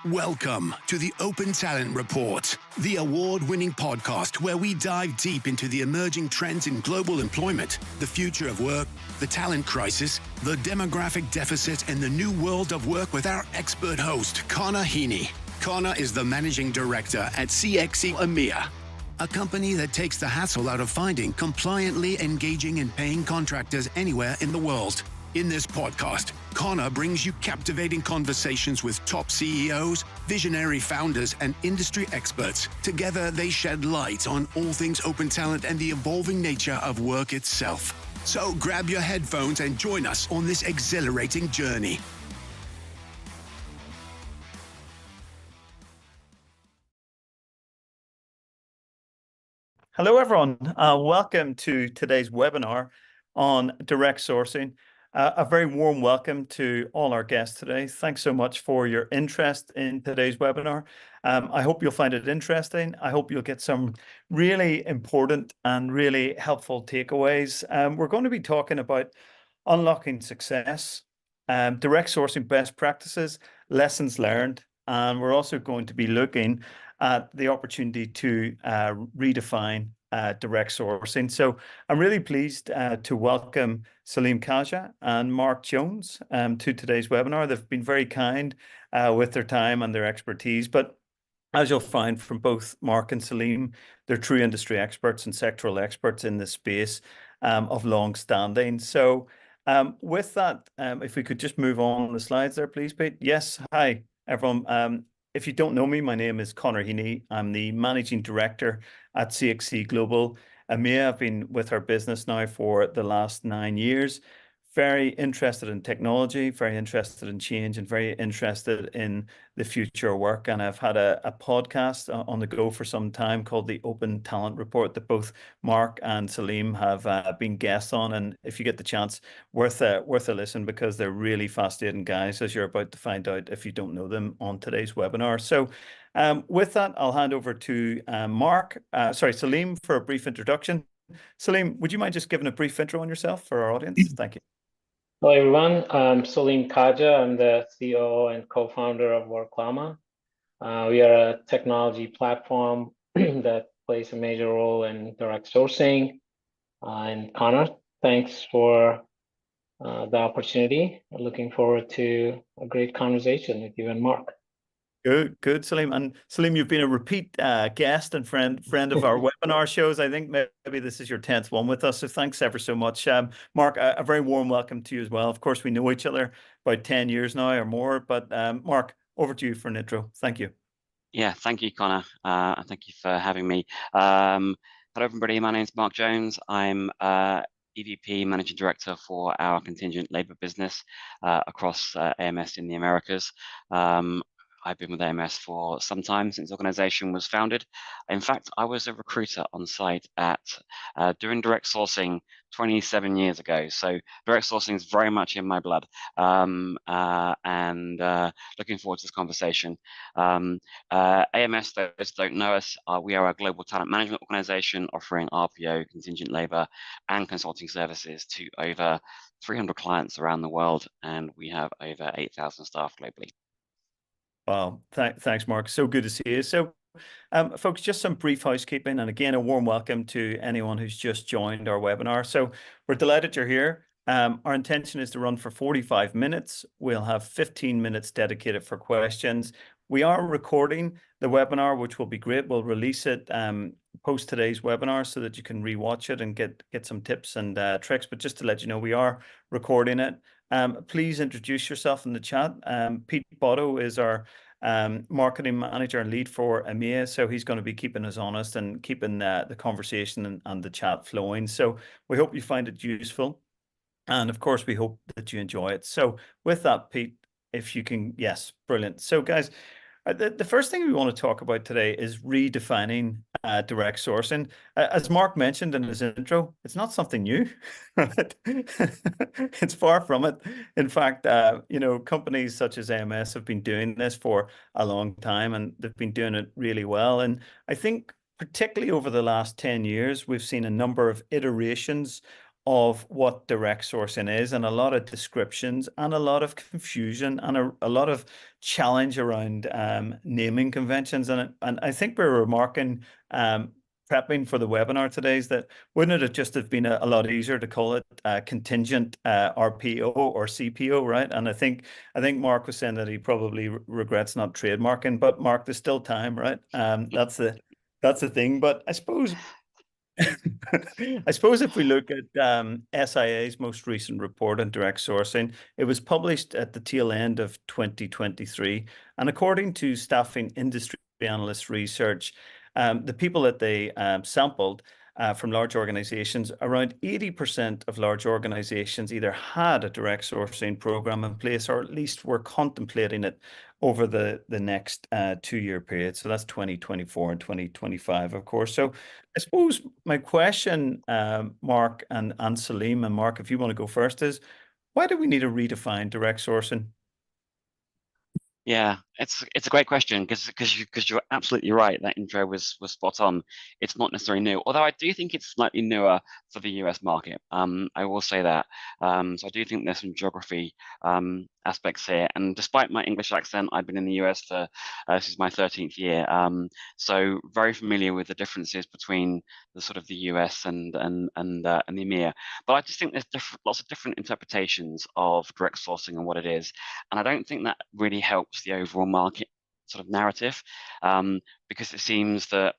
Welcome to the Open Talent Report, the award-winning podcast where we dive deep into the emerging trends in global employment, the future of work, the talent crisis, the demographic deficit, and the new world of work with our expert host, Heaney. Connor is the managing director at CXC EMEA, a company that takes the hassle out of finding, compliantly engaging and paying contractors anywhere in the world. In this podcast, Connor brings you captivating conversations with top CEOs, visionary founders, and industry experts. Together, they shed light on all things open talent and the evolving nature of work itself. So grab your headphones and join us on this exhilarating journey. Hello, everyone. Welcome to today's webinar on direct sourcing. A very warm welcome to all our guests today. Thanks so much for your interest in today's webinar. I hope you'll find it interesting. I hope you'll get some really important and really helpful takeaways. We're going to be talking about unlocking success, direct sourcing best practices, lessons learned, and we're also going to be looking at the opportunity to redefine direct sourcing. So I'm really pleased to welcome Saleem Khaja and Mark Jones to today's webinar. They've been very kind with their time and their expertise, but as you'll find from both Mark and Saleem, they're true industry experts and sectoral experts in this space of long standing. So with that, if we could just move on the slides there, please, Pete. Yes, hi, everyone. If you don't know me, my name is Connor Heaney. I'm the Managing Director at CXC Global EMEA. I've been with our business now for the last 9 years. Very interested in technology, very interested in change, and very interested in the future of work. And I've had a podcast on the go for some time called the Open Talent Report that both Mark and Saleem have been guests on. And if you get the chance, worth a listen, because they're really fascinating guys, as you're about to find out if you don't know them on today's webinar. So with that, I'll hand over to Saleem, for a brief introduction. Saleem, would you mind just giving a brief intro on yourself for our audience? Thank you. Hello, everyone. I'm Saleem Khaja. I'm the CEO and co-founder of WorkLLama. We are a technology platform that plays a major role in direct sourcing. And Connor, thanks for the opportunity. I'm looking forward to a great conversation with you and Mark. Good, Saleem. And Saleem, you've been a repeat guest and friend of our webinar shows. I think maybe this is your 10th one with us. So thanks ever so much. Mark, a very warm welcome to you as well. Of course, we know each other about 10 years now or more. But Mark, over to you for an intro. Thank you. Yeah, thank you, Connor. And thank you for having me. Hello, everybody. My name is Mark Jones. I'm EVP Managing Director for our contingent labour business across AMS in the Americas. I've been with AMS for some time, since the organization was founded. In fact, I was a recruiter on site at doing direct sourcing 27 years ago. So direct sourcing is very much in my blood, and looking forward to this conversation. AMS, those that don't know us, we are a global talent management organization offering RPO, contingent labor, and consulting services to over 300 clients around the world, and we have over 8,000 staff globally. Wow. Thanks, Mark. So good to see you. So, folks, just some brief housekeeping. And again, a warm welcome to anyone who's just joined our webinar. So we're delighted you're here. Our intention is to run for 45 minutes. We'll have 15 minutes dedicated for questions. We are recording the webinar, which will be great. We'll release it post today's webinar so that you can rewatch it and get some tips and tricks. But just to let you know, we are recording it. Please introduce yourself in the chat. Pete Botto is our marketing manager and lead for EMEA, so he's going to be keeping us honest and keeping the conversation and the chat flowing. So we hope you find it useful, and of course we hope that you enjoy it. So with that, Pete, if you can, yes, brilliant. So guys, the first thing we want to talk about today is redefining direct sourcing. As Mark mentioned in his intro, it's not something new. Right? It's far from it. In fact, companies such as AMS have been doing this for a long time, and they've been doing it really well. And I think particularly over the last 10 years, we've seen a number of iterations of what direct sourcing is, and a lot of descriptions and a lot of confusion and a lot of challenge around naming conventions. And I think we're remarking, prepping for the webinar today, is that wouldn't it just have been a lot easier to call it contingent RPO or CPO, right? And I think Mark was saying that he probably regrets not trademarking, but Mark, there's still time, right? That's the thing. But I suppose I suppose if we look at SIA's most recent report on direct sourcing, it was published at the tail end of 2023. And according to Staffing Industry Analyst Research, the people that they sampled from large organizations, around 80% of large organizations either had a direct sourcing program in place or at least were contemplating it over the next 2-year period. So that's 2024 and 2025, of course. So I suppose my question, Mark and Saleem, and Mark, if you want to go first, is why do we need to redefine direct sourcing? Yeah, it's a great question because you're absolutely right. That intro was spot on. It's not necessarily new, although I do think it's slightly newer for the US market. I will say that. So I do think there's some geography aspects here. And despite my English accent, I've been in the US for this is my 13th year. So very familiar with the differences between the sort of the US and the EMEA. But I just think there's lots of different interpretations of direct sourcing and what it is. And I don't think that really helps the overall market sort of narrative, because it seems that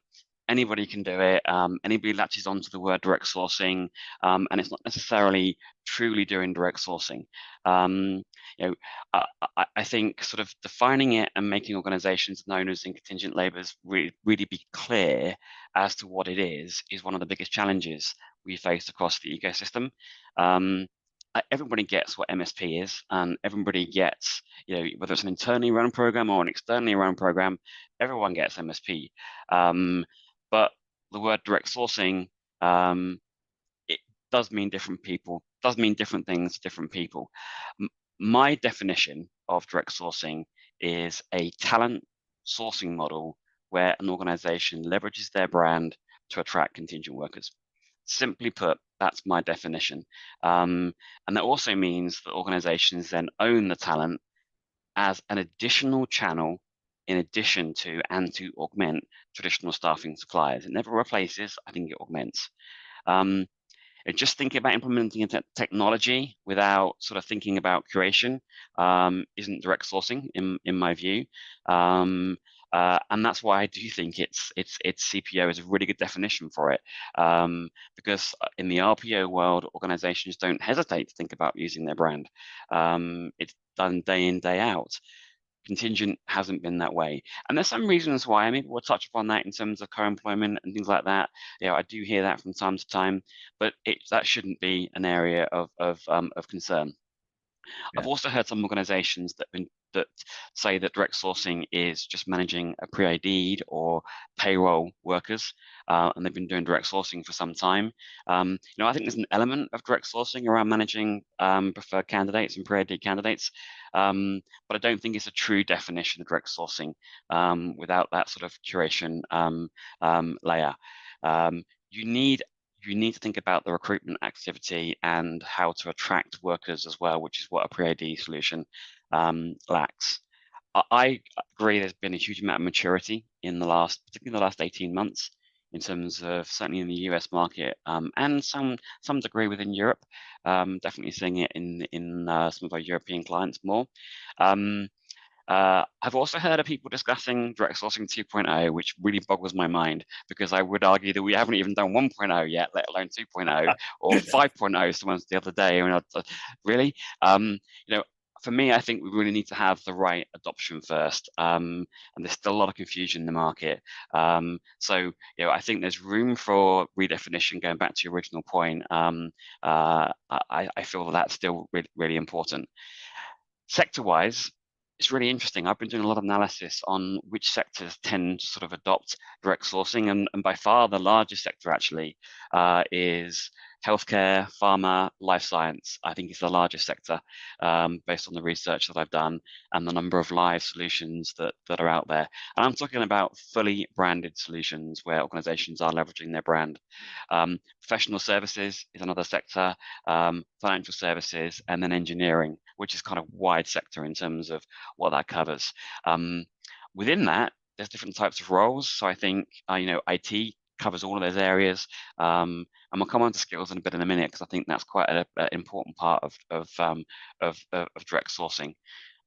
anybody can do it. Anybody latches onto the word direct sourcing, and it's not necessarily truly doing direct sourcing. I think sort of defining it and making organizations and owners in contingent labours really be clear as to what it is one of the biggest challenges we face across the ecosystem. Everybody gets what MSP is, and everybody gets, whether it's an internally run program or an externally run program, everyone gets MSP. But the word direct sourcing, it does mean different people, does mean different things to different people. My definition of direct sourcing is a talent sourcing model where an organization leverages their brand to attract contingent workers. Simply put, that's my definition. And that also means that organizations then own the talent as an additional channel in addition to and to augment traditional staffing suppliers. It never replaces, I think it augments. Just thinking about implementing a technology without sort of thinking about curation isn't direct sourcing in my view. And that's why I do think it's CPO is a really good definition for it, because in the RPO world, organizations don't hesitate to think about using their brand. It's done day in, day out. Contingent hasn't been that way, and there's some reasons why. Maybe we'll touch upon that in terms of co-employment and things like that. I do hear that from time to time, but that shouldn't be an area of concern. Yeah. I've also heard some organizations that say that direct sourcing is just managing a pre-ID'd or payroll workers, and they've been doing direct sourcing for some time. I think there's an element of direct sourcing around managing preferred candidates and pre-ID candidates, but I don't think it's a true definition of direct sourcing without that sort of curation layer. You need to think about the recruitment activity and how to attract workers as well, which is what a pre-ID solution lacks. I agree there's been a huge amount of maturity particularly in the last 18 months, in terms of certainly in the US market, and some degree within Europe. Definitely seeing it in some of our European clients more. I've also heard of people discussing direct sourcing 2.0, which really boggles my mind, because I would argue that we haven't even done 1.0 yet, let alone 2.0 or 5.0. Someone the other day, really, for me, I think we really need to have the right adoption first, and there's still a lot of confusion in the market. So I think there's room for redefinition. Going back to your original point, I feel that that's still really important. Sector-wise, it's really interesting. I've been doing a lot of analysis on which sectors tend to sort of adopt direct sourcing, and by far the largest sector actually is healthcare, pharma, life science, I think is the largest sector based on the research that I've done and the number of live solutions that are out there. And I'm talking about fully branded solutions where organizations are leveraging their brand. Professional services is another sector, financial services, and then engineering, which is kind of wide sector in terms of what that covers. Within that, there's different types of roles. So I think, IT covers all of those areas. And we'll come on to skills in a bit in a minute, because I think that's quite an important part of direct sourcing.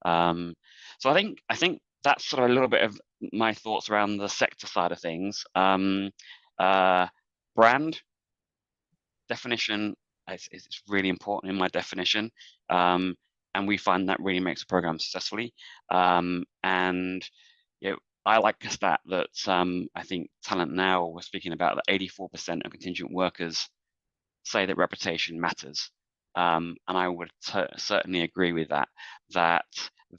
So I think that's sort of a little bit of my thoughts around the sector side of things. Brand definition is really important in my definition. And we find that really makes a program successfully. And I like a stat that I think Talent Now was speaking about, that 84% of contingent workers say that reputation matters. And I would certainly agree with that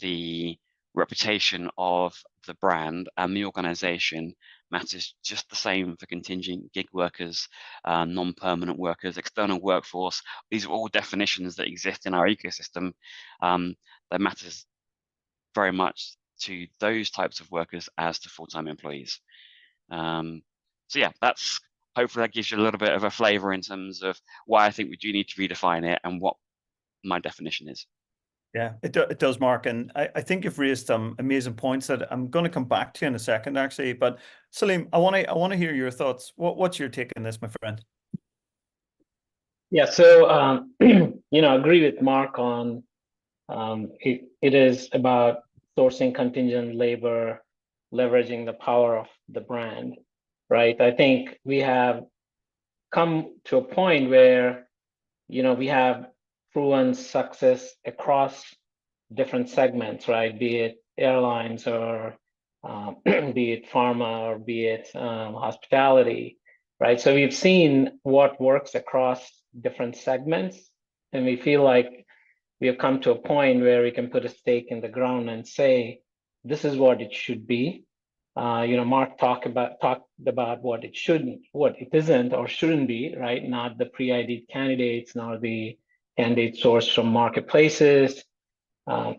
the reputation of the brand and the organization matters just the same for contingent gig workers, non-permanent workers, external workforce. These are all definitions that exist in our ecosystem that matters very much to those types of workers as to full-time employees. So yeah, hopefully that gives you a little bit of a flavor in terms of why I think we do need to redefine it and what my definition is. Yeah, it does, Mark. And I think you've raised some amazing points that I'm going to come back to in a second, actually. But Saleem, I want to hear your thoughts. What's your take on this, my friend? Yeah, so agree with Mark on it is about sourcing contingent labor, leveraging the power of the brand, right? I think we have come to a point where we have proven success across different segments, right? Be it airlines or be it pharma or be it hospitality, right? So we've seen what works across different segments, and we feel like we have come to a point where we can put a stake in the ground and say, this is what it should be. Mark talked about what it shouldn't, what it isn't or shouldn't be, right? Not the pre-ID'd candidates, nor the candidate sourced from marketplaces,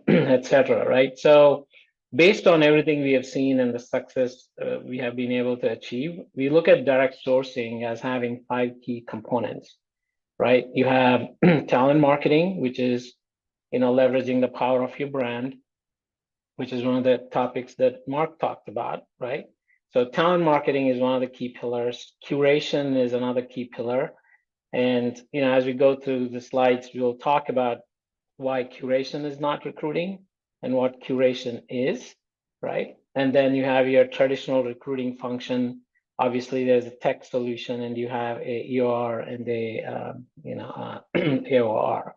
etc. Right? So based on everything we have seen and the success we have been able to achieve, we look at direct sourcing as having 5 key components, right? You have talent marketing, which is leveraging the power of your brand, which is one of the topics that Mark talked about, right? So talent marketing is one of the key pillars. Curation is another key pillar. And as we go through the slides, we'll talk about why curation is not recruiting and what curation is, right? And then you have your traditional recruiting function. Obviously, there's a tech solution, and you have a EOR and a AOR,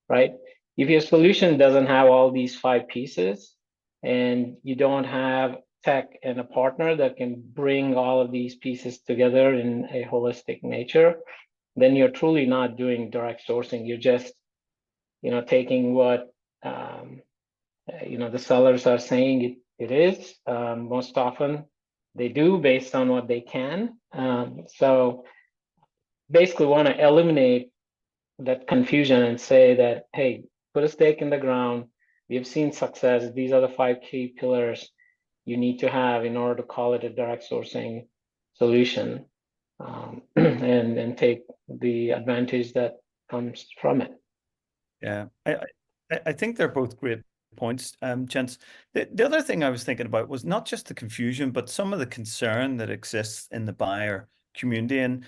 right? If your solution doesn't have all these 5 pieces, and you don't have tech and a partner that can bring all of these pieces together in a holistic nature, then you're truly not doing direct sourcing. You're just, taking what, the sellers are saying it is. Most often they do based on what they can. So basically want to eliminate that confusion and say that, hey, put a stake in the ground. We have seen success. These are the 5 key pillars you need to have in order to call it a direct sourcing solution, and take the advantage that comes from it. Yeah, I think they're both great points, gents. The other thing I was thinking about was not just the confusion, but some of the concern that exists in the buyer community. And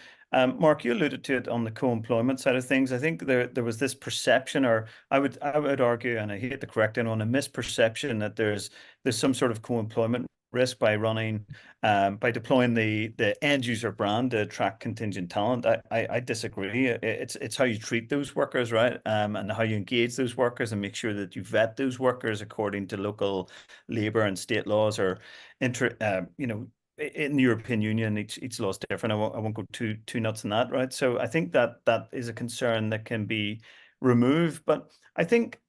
Mark, you alluded to it on the co-employment side of things. I think there was this perception, or I would argue, and I hate to correct anyone, a misperception that there's some sort of co-employment risk by running by deploying the end user brand to attract contingent talent. I disagree. It's how you treat those workers, right? And how you engage those workers and make sure that you vet those workers according to local labor and state laws, or in the European Union, each law is different. I won't go too nuts on that, right? So I think that is a concern that can be removed. But I think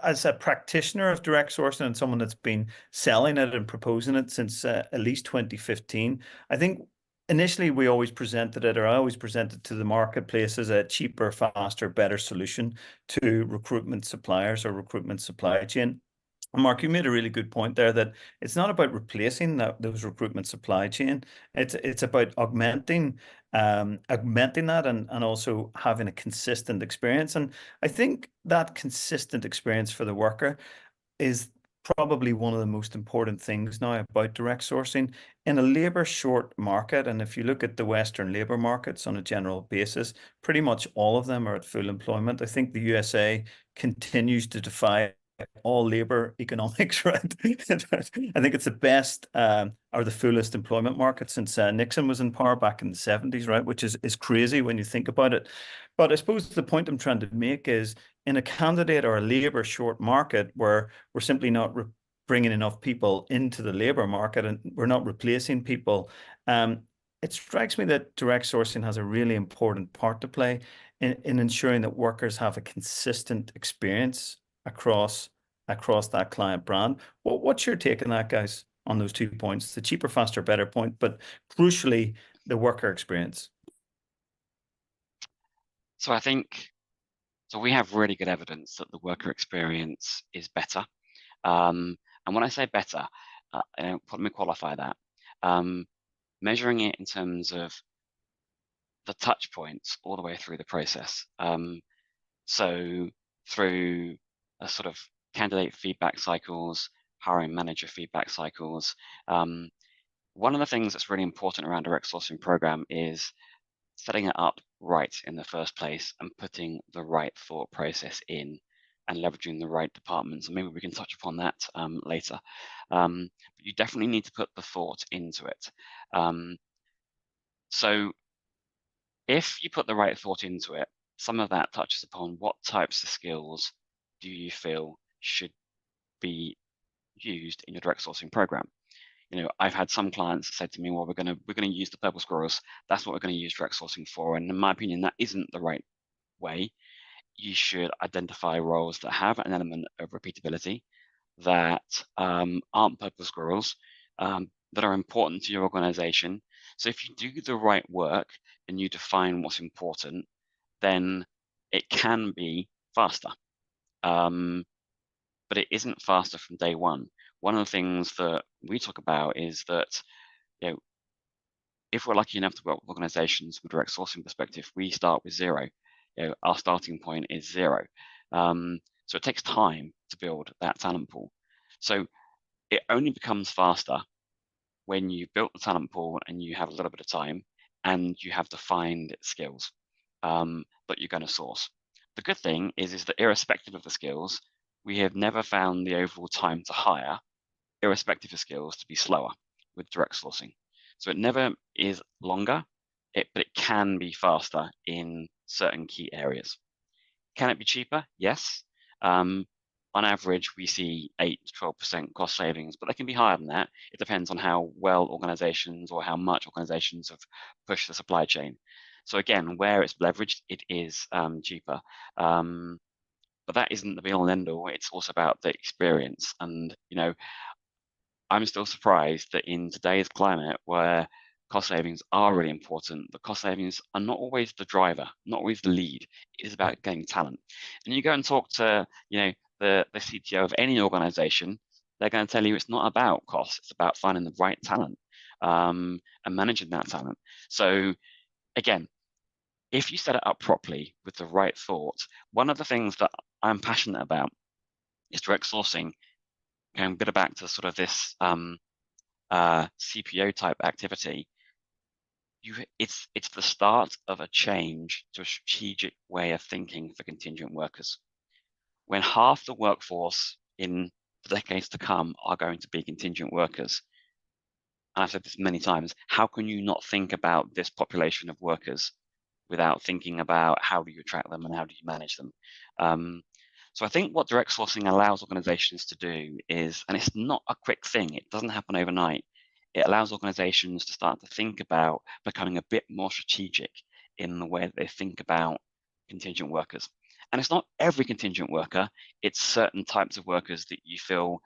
as a practitioner of direct sourcing and someone that's been selling it and proposing it since at least 2015, I think initially we always presented it, or I always presented to the marketplace as a cheaper, faster, better solution to recruitment suppliers or recruitment supply chain. Mark, you made a really good point there that it's not about replacing those recruitment supply chain. It's about augmenting that and also having a consistent experience. And I think that consistent experience for the worker is probably one of the most important things now about direct sourcing in a labor short market. And if you look at the Western labor markets on a general basis, pretty much all of them are at full employment. I think the USA continues to defy all labor economics, right? I think it's the best or the fullest employment market since Nixon was in power back in the 70s, right? Which is crazy when you think about it. But I suppose the point I'm trying to make is in a candidate or a labor short market where we're simply not bringing enough people into the labor market and we're not replacing people, it strikes me that direct sourcing has a really important part to play in ensuring that workers have a consistent experience across that client brand. What's your take on that, guys, on those 2 points, the cheaper, faster, better point, but crucially, the worker experience? So I think, so we have really good evidence that the worker experience is better. And when I say better, let me qualify that. Measuring it in terms of the touch points all the way through the process. So through a sort of candidate feedback cycles, hiring manager feedback cycles. One of the things that's really important around direct sourcing program is setting it up right in the first place and putting the right thought process in and leveraging the right departments. And maybe we can touch upon that later. But you definitely need to put the thought into it. So if you put the right thought into it, some of that touches upon what types of skills do you feel should be used in your direct sourcing program. You know, I've had some clients say to me, well, we're gonna use the purple squirrels. That's what we're going to use direct sourcing for. And in my opinion, that isn't the right way. You should identify roles that have an element of repeatability, that aren't purple squirrels, that are important to your organization. So if you do the right work and you define what's important, then it can be faster. But it isn't faster from day one. One of the things that we talk about is that, you know, if we're lucky enough to work with organizations from a direct sourcing perspective, we start with zero. You know, our starting point is zero. So it takes time to build that talent pool. So it only becomes faster when you built the talent pool and you have a little bit of time and you have defined skills that you're going to source. The good thing is that irrespective of the skills, we have never found the overall time to hire, irrespective of skills, to be slower with direct sourcing. So it never is longer, but it can be faster in certain key areas. Can it be cheaper? Yes. On average, we see 8 to 12% cost savings, but they can be higher than that. It depends on how well organizations or how much organizations have pushed the supply chain. So again, where it's leveraged, it is cheaper. But that isn't the be all and end all. It's also about the experience. And, you know, I'm still surprised that in today's climate where cost savings are really important, the cost savings are not always the driver, not always the lead. It is about getting talent. And you go and talk to, you know, the CTO of any organization, they're going to tell you it's not about cost, it's about finding the right talent and managing that talent. So again, if you set it up properly with the right thought, one of the things that I'm passionate about is direct sourcing, going a bit back to sort of this CPO type activity. It's the start of a change to a strategic way of thinking for contingent workers. When half the workforce in the decades to come are going to be contingent workers, and I've said this many times, how can you not think about this population of workers without thinking about how do you attract them and how do you manage them? So I think what direct sourcing allows organizations to do is, and it's not a quick thing, it doesn't happen overnight. It allows organizations to start to think about becoming a bit more strategic in the way that they think about contingent workers. And it's not every contingent worker, it's certain types of workers that you feel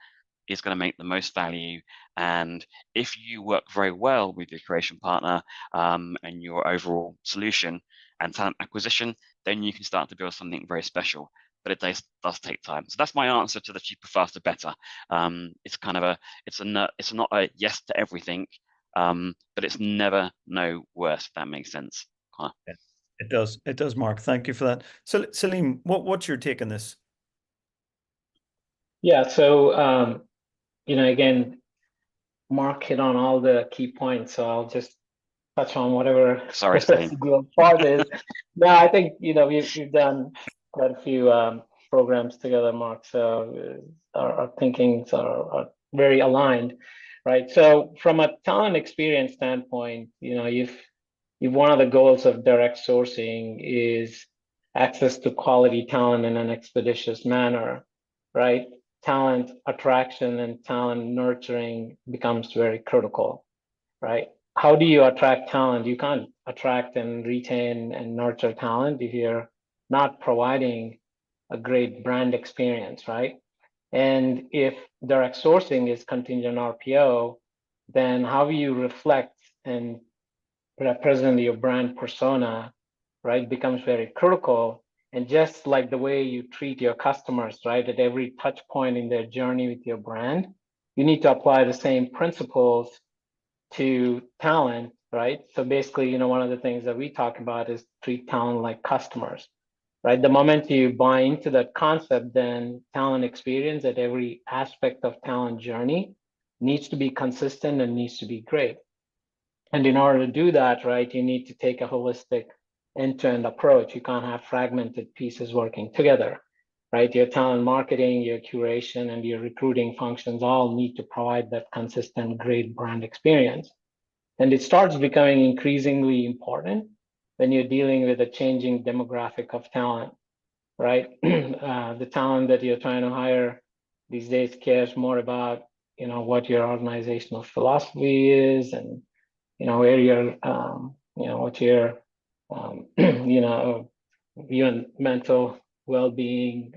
is going to make the most value. And if you work very well with your creation partner and your overall solution and talent acquisition, then you can start to build something very special. But it does take time. So that's my answer to the cheaper, faster, better. It's kind of it's not a yes to everything, but it's never no worse, if that makes sense. Connor. Yeah, it does, Mark. Thank you for that. So, Saleem, what's your take on this? Yeah, so again, Mark hit on all the key points, so I'll just touch on whatever Sorry, the Saleem. residual part is. No, I think we've done quite a few programs together, Mark. So our thinkings are very aligned, right? So from a talent experience standpoint, if one of the goals of direct sourcing is access to quality talent in an expeditious manner, right? Talent attraction and talent nurturing becomes very critical, right? How do you attract talent? You can't attract and retain and nurture talent if you're not providing a great brand experience, right? And if direct sourcing is contingent RPO, then how you reflect and represent your brand persona, right, becomes very critical. And just like the way you treat your customers, right, at every touch point in their journey with your brand, you need to apply the same principles to talent, right? So basically, one of the things that we talk about is treat talent like customers, right? The moment you buy into that concept, then talent experience at every aspect of talent journey needs to be consistent and needs to be great. And in order to do that, right, you need to take a holistic end-to-end approach. You can't have fragmented pieces working together, right? Your talent marketing, your curation, and your recruiting functions all need to provide that consistent, great brand experience. And it starts becoming increasingly important when you're dealing with a changing demographic of talent, right? The talent that you're trying to hire these days cares more about, what your organizational philosophy is, and where your what your even mental well-being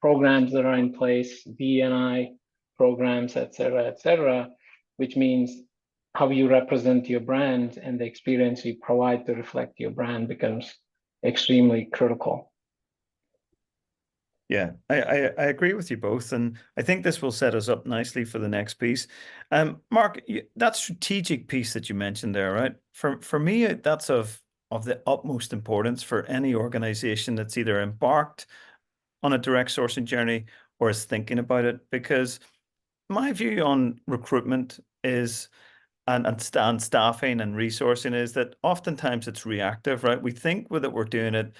programs that are in place, D&I programs, et cetera, which means how you represent your brand and the experience you provide to reflect your brand becomes extremely critical. Yeah, I agree with you both, and I think this will set us up nicely for the next piece. Mark, that strategic piece that you mentioned there, right? For me, that's of the utmost importance for any organization that's either embarked on a direct sourcing journey or is thinking about it, because my view on recruitment is and staffing and resourcing is that oftentimes it's reactive, right? We think that we're doing it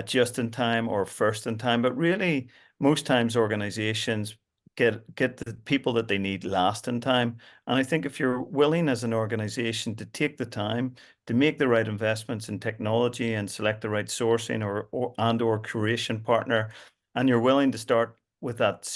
just in time or first in time, but really most times organizations get the people that they need last in time. And I think if you're willing as an organization to take the time to make the right investments in technology and select the right sourcing or curation partner, and you're willing to start with that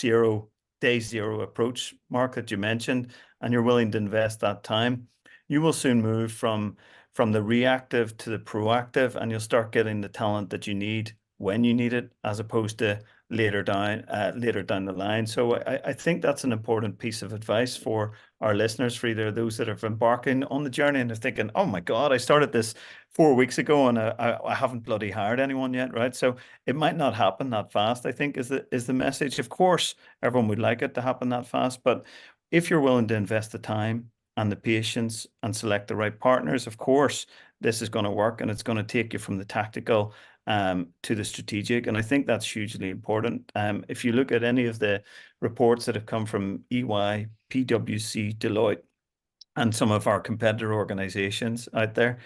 day zero approach, Mark, that you mentioned, and you're willing to invest that time, you will soon move from the reactive to the proactive, and you'll start getting the talent that you need when you need it, as opposed to later down the line. So I think that's an important piece of advice for our listeners, for either those that are embarking on the journey and are thinking, oh my God, I started this 4 weeks ago and I haven't bloody hired anyone yet, right? So it might not happen that fast, I think is the message. Of course, everyone would like it to happen that fast, but if you're willing to invest the time and the patience and select the right partners, of course, this is going to work, and it's going to take you from the tactical to the strategic. And I think that's hugely important. If you look at any of the reports that have come from EY, PwC, Deloitte, and some of our competitor organizations out there,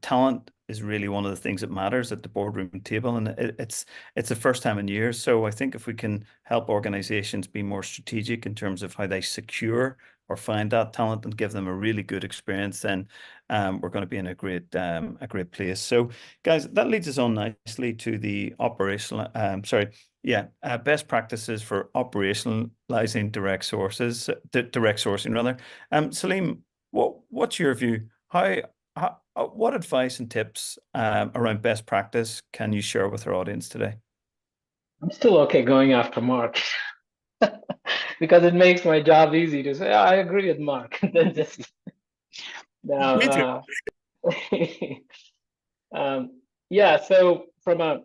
talent is really one of the things that matters at the boardroom table, and it's the first time in years. So I think if we can help organizations be more strategic in terms of how they secure or find that talent and give them a really good experience, then we're going to be in a great place. So guys, that leads us on nicely to the best practices for operationalizing direct sourcing rather. Saleem, what's your view? What advice and tips around best practice can you share with our audience today? I'm still okay going after Mark. because it makes my job easy to say, oh, I agree with Mark. Then just now, Me too. yeah. So from a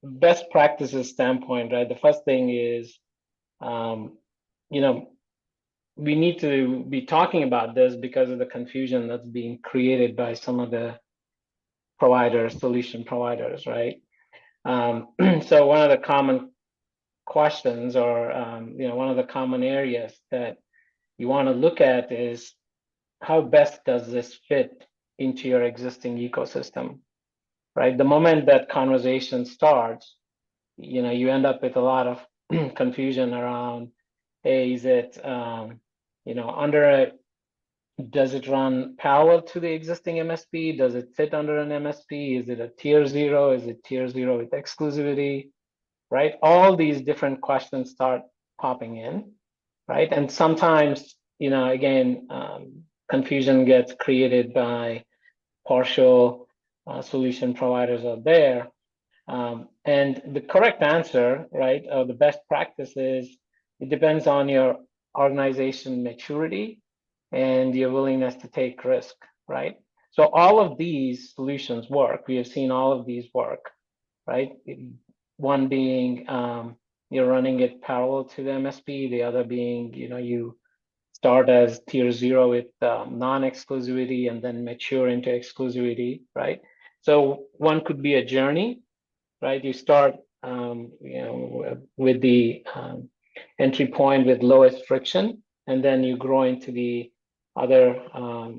best practices standpoint, right? The first thing is, you know, we need to be talking about this because of the confusion that's being created by some of the providers, solution providers, right? So one of the common questions, or one of the common areas that you want to look at is, how best does this fit into your existing ecosystem, right? The moment that conversation starts, you end up with a lot of confusion around, hey, is it under a, does it run parallel to the existing MSP? Does it fit under an MSP? Is it a tier 0? Is it tier 0 with exclusivity? Right? All these different questions start popping in, right? And sometimes, again, confusion gets created by partial solution providers out there. And the correct answer, right, or the best practice is, it depends on your organization maturity and your willingness to take risk, right? So all of these solutions work. We have seen all of these work, right? One being you're running it parallel to the MSP, the other being, you start as tier 0 with non-exclusivity and then mature into exclusivity, right? So one could be a journey, right? You start, with the entry point with lowest friction, and then you grow into the other,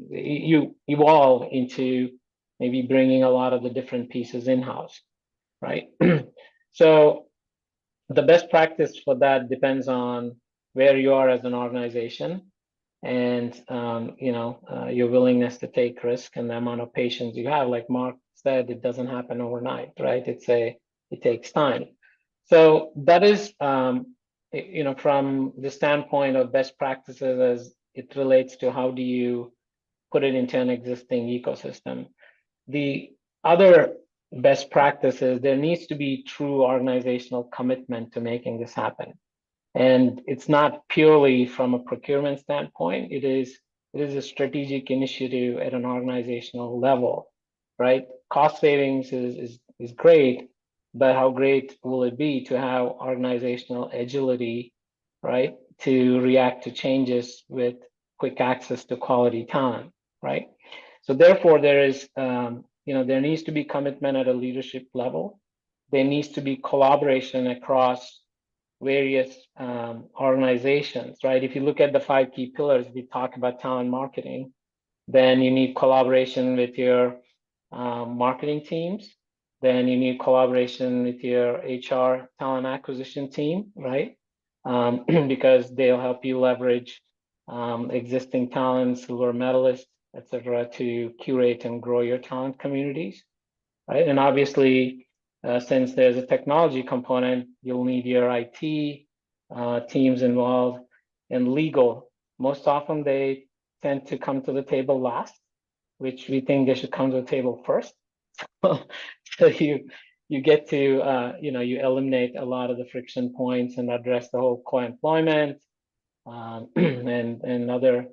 you evolve into maybe bringing a lot of the different pieces in-house, right? So the best practice for that depends on where you are as an organization, and your willingness to take risk and the amount of patience you have. Like Mark said, it doesn't happen overnight, right? It takes time. So that is, from the standpoint of best practices as it relates to how do you put it into an existing ecosystem. The other best practices, there needs to be true organizational commitment to making this happen. And it's not purely from a procurement standpoint, it is a strategic initiative at an organizational level, right? Cost savings is great, but how great will it be to have organizational agility, right? To react to changes with quick access to quality talent, right? So therefore, there is, there needs to be commitment at a leadership level. There needs to be collaboration across various organizations, right? If you look at the 5 key pillars, we talk about talent marketing, then you need collaboration with your marketing teams. Then you need collaboration with your HR talent acquisition team, right? Because they'll help you leverage existing talents, silver medalists, et cetera, to curate and grow your talent communities, right? And obviously, since there's a technology component, you'll need your IT teams involved, and legal. Most often they tend to come to the table last, which we think they should come to the table first. So you get to, you eliminate a lot of the friction points and address the whole co-employment and other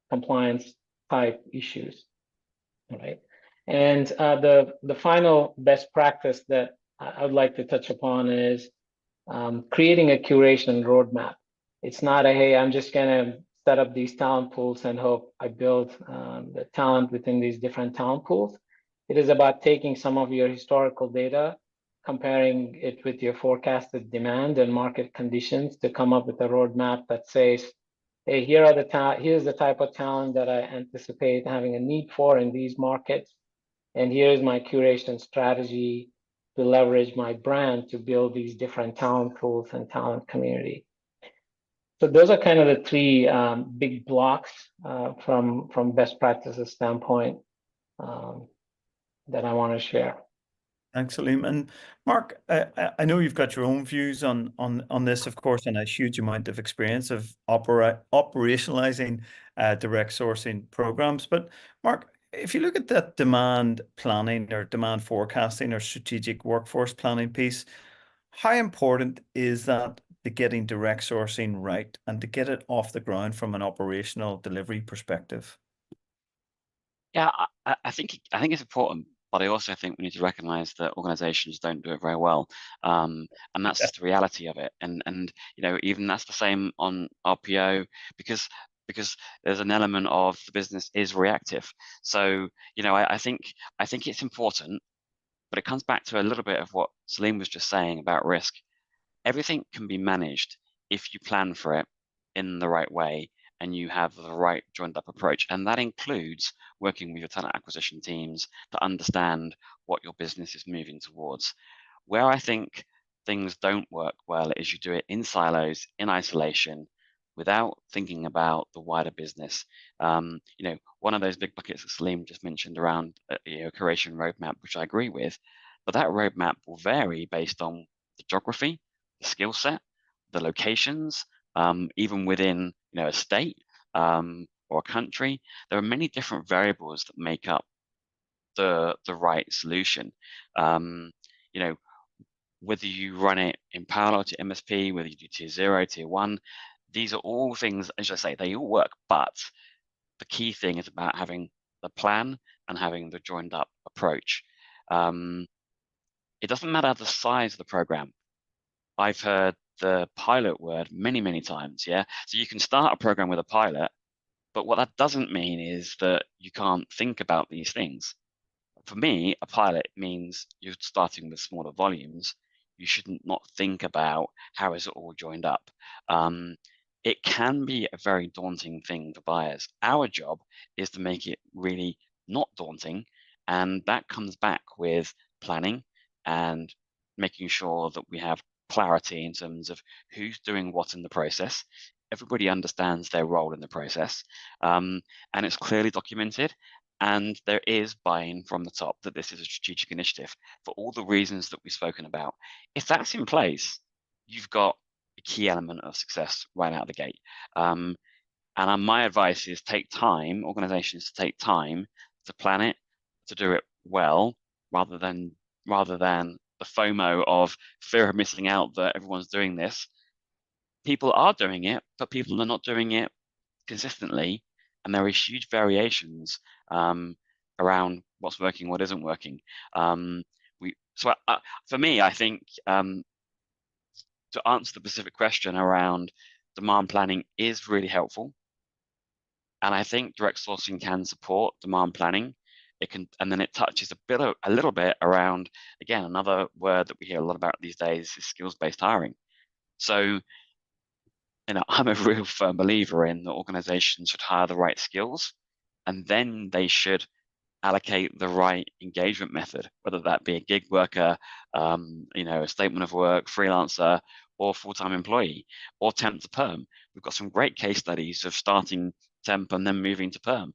compliance type issues, right? And the final best practice that I would like to touch upon is creating a curation roadmap. It's not a, hey, I'm just gonna set up these talent pools and hope I build the talent within these different talent pools. It is about taking some of your historical data, comparing it with your forecasted demand and market conditions to come up with a roadmap that says, hey, here's the type of talent that I anticipate having a need for in these markets. And here's my curation strategy to leverage my brand to build these different talent pools and talent community. So those are kind of the 3 big blocks from best practices standpoint that I want to share. Thanks, Saleem. And Mark, I know you've got your own views on this, of course, and a huge amount of experience of operationalizing direct sourcing programs. But Mark, if you look at that demand planning or demand forecasting or strategic workforce planning piece, how important is that to getting direct sourcing right and to get it off the ground from an operational delivery perspective? Yeah, I think it's important, but I also think we need to recognise that organisations don't do it very well, and that's just the reality of it. And even that's the same on RPO because there's an element of the business is reactive. So I think it's important, but it comes back to a little bit of what Saleem was just saying about risk. Everything can be managed if you plan for it in the right way and you have the right joined up approach. And that includes working with your talent acquisition teams to understand what your business is moving towards. Where I think things don't work well is you do it in silos, in isolation, without thinking about the wider business. One of those big buckets that Saleem just mentioned around curation roadmap, which I agree with, but that roadmap will vary based on the geography, the skill set, the locations, even within a state or a country. There are many different variables that make up the right solution. Whether you run it in parallel to MSP, whether you do tier 0, tier 1, these are all things, as I say, they all work, but the key thing is about having the plan and having the joined up approach. It doesn't matter the size of the program. I've heard the pilot word many, many times, yeah? So you can start a program with a pilot, but what that doesn't mean is that you can't think about these things. For me, a pilot means you're starting with smaller volumes. You should not think about how is it all joined up. It can be a very daunting thing for buyers. Our job is to make it really not daunting, and that comes back with planning and making sure that we have clarity in terms of who's doing what in the process. Everybody understands their role in the process, and it's clearly documented. And there is buy-in from the top that this is a strategic initiative for all the reasons that we've spoken about. If that's in place, you've got a key element of success right out of the gate. And my advice is take time, organizations to take time to plan it, to do it well, rather than the FOMO of fear of missing out that everyone's doing this. People are doing it, but people are not doing it consistently, and there are huge variations around what's working, what isn't working. For me, I think to answer the specific question around demand planning is really helpful, and I think direct sourcing can support demand planning. It can, and then it touches a little bit around, again, another word that we hear a lot about these days is skills-based hiring. So I'm a real firm believer in that organizations should hire the right skills, and then they should allocate the right engagement method, whether that be a gig worker, a statement of work, freelancer, or full-time employee, or temp to perm. We've got some great case studies of starting temp and then moving to perm.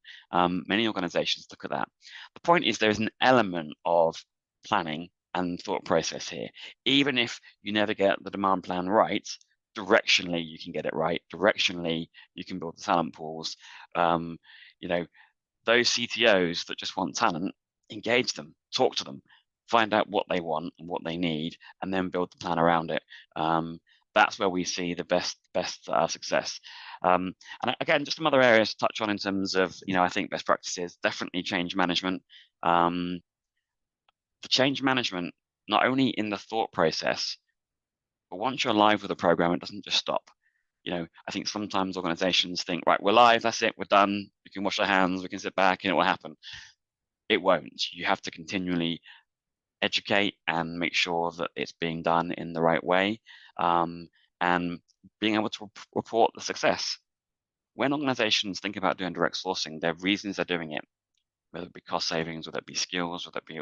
Many organizations look at that. The point is there's an element of planning and thought process here. Even if you never get the demand plan right, directionally you can get it right. Directionally you can build the talent pools. Those CTOs that just want talent, engage them, talk to them, find out what they want and what they need, and then build the plan around it. That's where we see the best success. And again, just some other areas to touch on in terms of, I think best practices, definitely change management. The change management, not only in the thought process, but once you're live with a program, it doesn't just stop. I think sometimes organizations think, right, we're live, that's it, we're done, we can wash our hands, we can sit back, and it will happen. It won't. You have to continually educate and make sure that it's being done in the right way, and being able to report the success. When organizations think about doing direct sourcing, there are reasons they're doing it, whether it be cost savings, whether it be skills, whether it be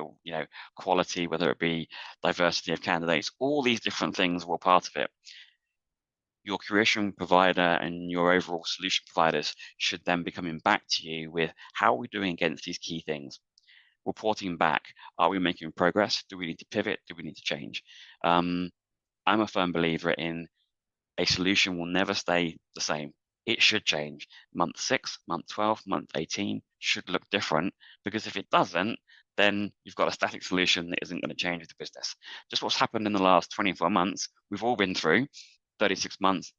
quality, whether it be diversity of candidates. All these different things were part of it. Your curation provider and your overall solution providers should then be coming back to you with how are we doing against these key things? Reporting back, are we making progress? Do we need to pivot? Do we need to change? I'm a firm believer in a solution will never stay the same. It should change. Month 6, month 12, month 18 should look different, because if it doesn't, then you've got a static solution that isn't going to change with the business. Just what's happened in the last 24 months, we've all been through. 36 months,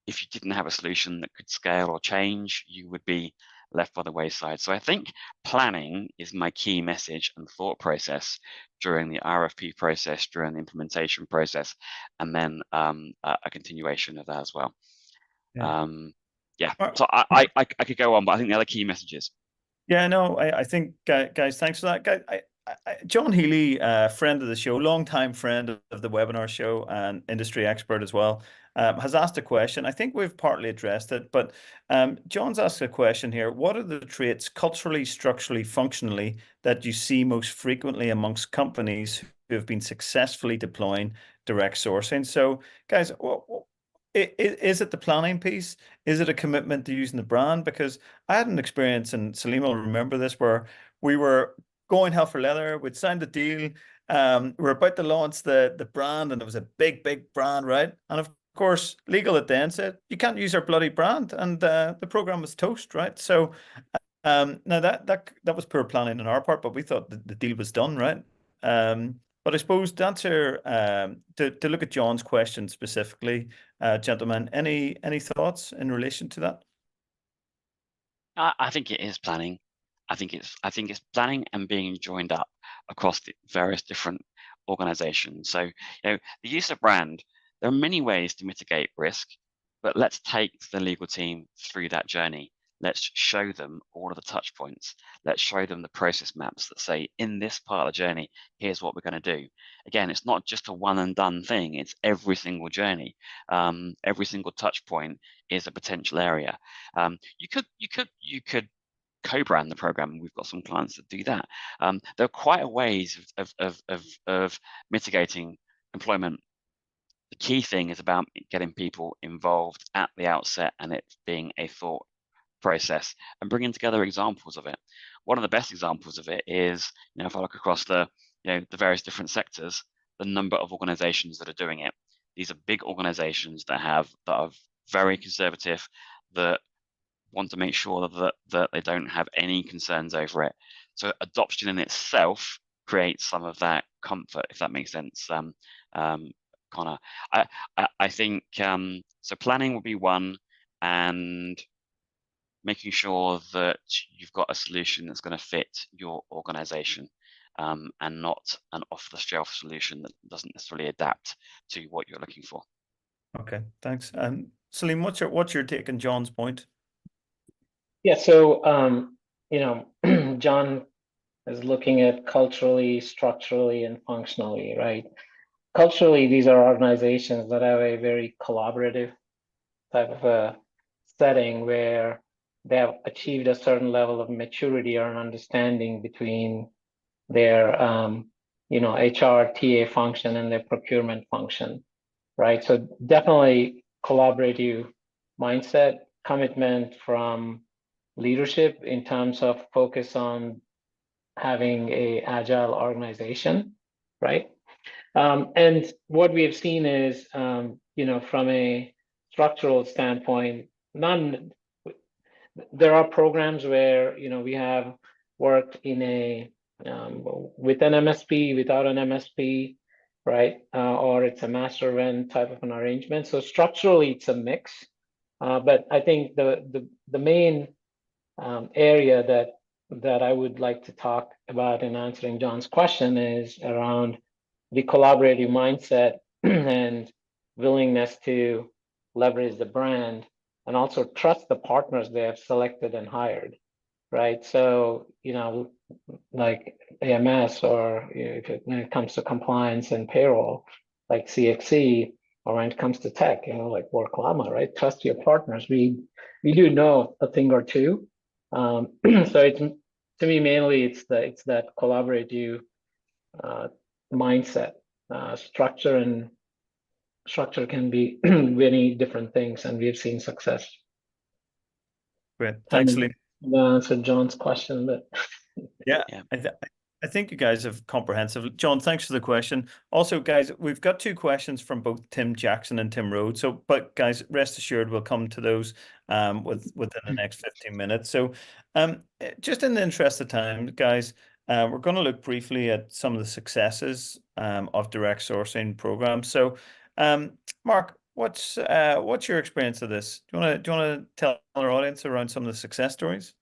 if you didn't have a solution that could scale or change, you would be left by the wayside. So I think planning is my key message and thought process during the RFP process, during the implementation process, and then a continuation of that as well. Yeah. So I could go on, but I think the other key messages. Yeah, no, I think, guys, thanks for that. Guys, John Heaney, friend of the show, longtime friend of the webinar show and industry expert as well, has asked a question. I think we've partly addressed it, but John's asked a question here. What are the traits culturally, structurally, functionally that you see most frequently amongst companies who have been successfully deploying direct sourcing? So, guys, is it the planning piece? Is it a commitment to using the brand? Because I had an experience, and Saleem will remember this, where we were going hell for leather. We'd signed the deal. We were about to launch the brand, and it was a big, big brand, right? And of course, legal at the end said, you can't use our bloody brand. And the program was toast, right? So now that was poor planning on our part, but we thought the deal was done, right? But I suppose to answer, to look at John's question specifically, gentlemen, any thoughts in relation to that? I think it is planning. I think it's planning and being joined up across the various different organizations. So, the use of brand, there are many ways to mitigate risk, but let's take the legal team through that journey. Let's show them all of the touch points. Let's show them the process maps that say, in this part of the journey, here's what we're going to do. Again, it's not just a one and done thing. It's every single journey. Every single touch point is a potential area. You could co-brand the program. We've got some clients that do that. There are quite a ways of mitigating employment. The key thing is about getting people involved at the outset and it being a thought process and bringing together examples of it. One of the best examples of it is, if I look across the various different sectors, the number of organizations that are doing it. These are big organizations that are very conservative, that want to make sure that they don't have any concerns over it. So adoption in itself creates some of that comfort, if that makes sense. Connor, I think so. Planning will be one, and making sure that you've got a solution that's going to fit your organization, and not an off-the-shelf solution that doesn't necessarily adapt to what you're looking for. Okay, thanks. Saleem, what's your take on John's point? Yeah, so John is looking at culturally, structurally, and functionally, right? Culturally, these are organizations that have a very collaborative type of a setting where they have achieved a certain level of maturity or an understanding between their HR, TA function and their procurement function, right? So definitely collaborative mindset, commitment from leadership in terms of focus on having a agile organization, right? And what we have seen is, from a structural standpoint, there are programs where we have worked in a with an MSP, without an MSP, right? Or it's a master event type of an arrangement. So structurally, it's a mix. But I think the main area that I would like to talk about in answering John's question is around the collaborative mindset and willingness to leverage the brand and also trust the partners they have selected and hired, right? So, like AMS, or when it comes to compliance and payroll, like CXC, or when it comes to tech, like WorkLLama, right? Trust your partners. We do know a thing or two. So it's, to me, mainly it's that collaborative mindset. Structure can be many different things, and we've seen success. Great, thanks, Saleem. Answered John's question, but yeah. I think you guys have comprehensive. John, thanks for the question. Also, guys, we've got two questions from both Tim Jackson and Tim Rhodes. So, but guys, rest assured, we'll come to those within the next 15 minutes. So, just in the interest of time, guys, we're going to look briefly at some of the successes of direct sourcing programs. So, Mark, What's your experience of this? Do you want to tell our audience around some of the success stories?